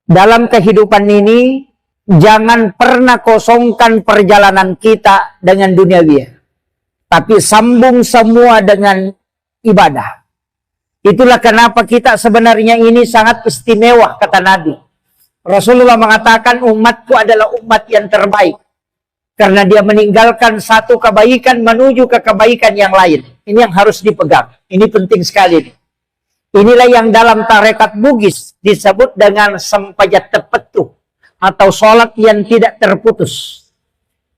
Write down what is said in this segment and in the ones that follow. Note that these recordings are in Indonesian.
Dalam kehidupan ini, jangan pernah kosongkan perjalanan kita dengan duniawiya, tapi sambung semua dengan ibadah. Itulah kenapa kita sebenarnya ini sangat istimewa, kata Nabi. Rasulullah mengatakan umatku adalah umat yang terbaik, karena dia meninggalkan satu kebaikan menuju ke kebaikan yang lain. Ini yang harus dipegang. Ini penting sekali. Inilah yang dalam tarekat Bugis disebut dengan sempajat tepetu, atau sholat yang tidak terputus.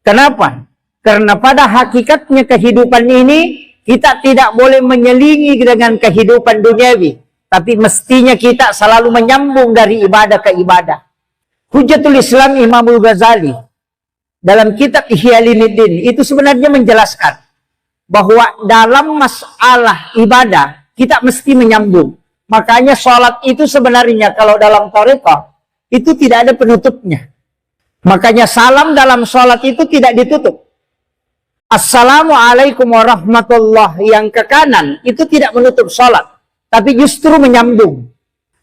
Kenapa? Karena pada hakikatnya kehidupan ini kita tidak boleh menyelingi dengan kehidupan duniawi, tapi mestinya kita selalu menyambung dari ibadah ke ibadah. Hujjatul Islam Imam Ghazali dalam kitab Ihya Ulumuddin itu sebenarnya menjelaskan bahwa dalam masalah ibadah kita mesti menyambung. Makanya sholat itu sebenarnya kalau dalam thariqah itu tidak ada penutupnya. Makanya salam dalam sholat itu tidak ditutup. Assalamualaikum warahmatullahi yang ke kanan itu tidak menutup sholat, tapi justru menyambung.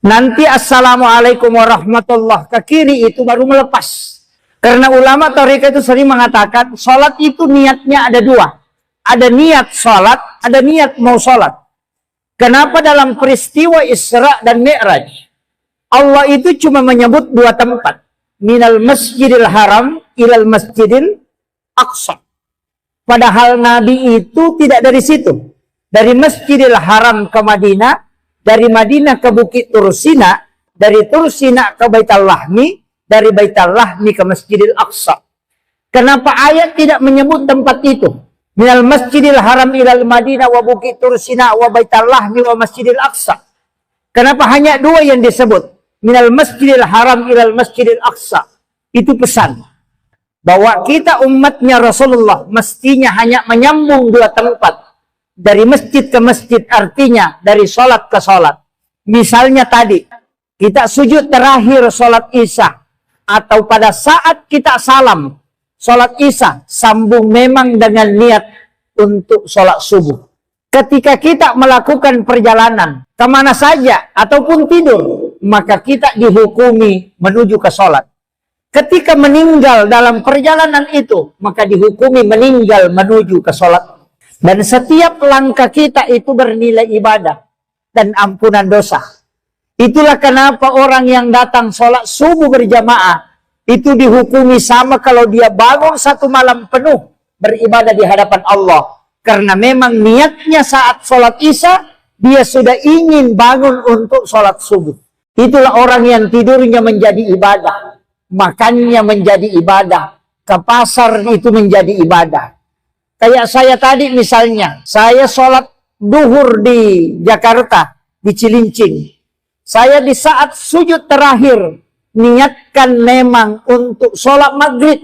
Nanti assalamualaikum warahmatullahi ke kiri itu baru melepas. Karena ulama thariqah itu sering mengatakan sholat itu niatnya ada dua. Ada niat sholat, ada niat mau sholat. Kenapa dalam peristiwa Isra dan Mi'raj Allah itu cuma menyebut dua tempat, minal masjidil haram ilal masjidil aqsa. Padahal Nabi itu tidak dari situ. Dari Masjidil Haram ke Madinah, dari Madinah ke Bukit Tursina, dari Tursina ke Baitul Lahmi, dari Baitul Lahmi ke Masjidil Aqsa. Kenapa ayat tidak menyebut tempat itu? Minal Masjidil Haram ilal Madinah wa Bukit Tursina wa Baitul Lahmi wa Masjidil Aqsa. Kenapa hanya dua yang disebut? Minal Masjidil Haram ilal Masjidil Aqsa. Itu pesan bahwa kita umatnya Rasulullah mestinya hanya menyambung dua tempat. Dari masjid ke masjid, artinya dari sholat ke sholat. Misalnya tadi, kita sujud terakhir sholat isya. Atau pada saat kita salam, sholat isya, sambung memang dengan niat untuk sholat subuh. Ketika kita melakukan perjalanan, kemana saja, ataupun tidur, maka kita dihukumi menuju ke sholat. Ketika meninggal dalam perjalanan itu, maka dihukumi meninggal menuju ke sholat. Dan setiap langkah kita itu bernilai ibadah dan ampunan dosa. Itulah kenapa orang yang datang sholat subuh berjamaah, itu dihukumi sama kalau dia bangun satu malam penuh beribadah di hadapan Allah. Karena memang niatnya saat sholat isya, dia sudah ingin bangun untuk sholat subuh. Itulah orang yang tidurnya menjadi ibadah. Makannya menjadi ibadah, ke pasar itu menjadi ibadah. Kayak saya tadi misalnya, saya sholat duhur di Jakarta, di Cilincing. Saya di saat sujud terakhir, niatkan memang untuk sholat maghrib.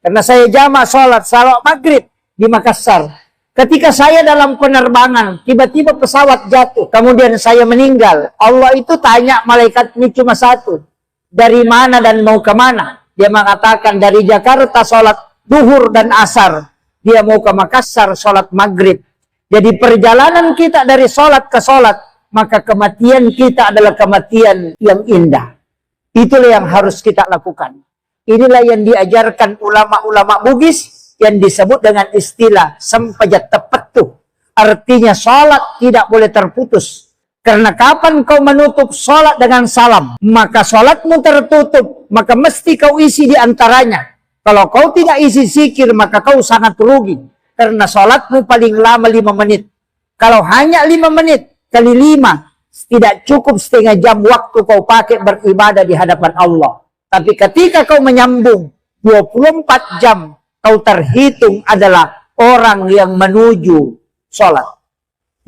Karena saya jamak sholat maghrib di Makassar. Ketika saya dalam penerbangan, tiba-tiba pesawat jatuh, kemudian saya meninggal. Allah itu tanya malaikat ini cuma satu. Dari mana dan mau kemana? Dia mengatakan dari Jakarta sholat duhur dan asar. Dia mau ke Makassar sholat maghrib. Jadi perjalanan kita dari sholat ke sholat, maka kematian kita adalah kematian yang indah. Itulah yang harus kita lakukan. Inilah yang diajarkan ulama-ulama Bugis yang disebut dengan istilah sempajat tepetu. Artinya sholat tidak boleh terputus. Karena kapan kau menutup sholat dengan salam, maka sholatmu tertutup, maka mesti kau isi di antaranya. Kalau kau tidak isi zikir, maka kau sangat rugi. Karena sholatmu paling lama 5 menit. Kalau hanya 5 menit, kali 5, tidak cukup setengah jam waktu kau pakai beribadah di hadapan Allah. Tapi ketika kau menyambung 24 jam, kau terhitung adalah orang yang menuju sholat.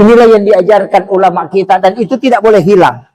Inilah yang diajarkan ulama kita dan itu tidak boleh hilang.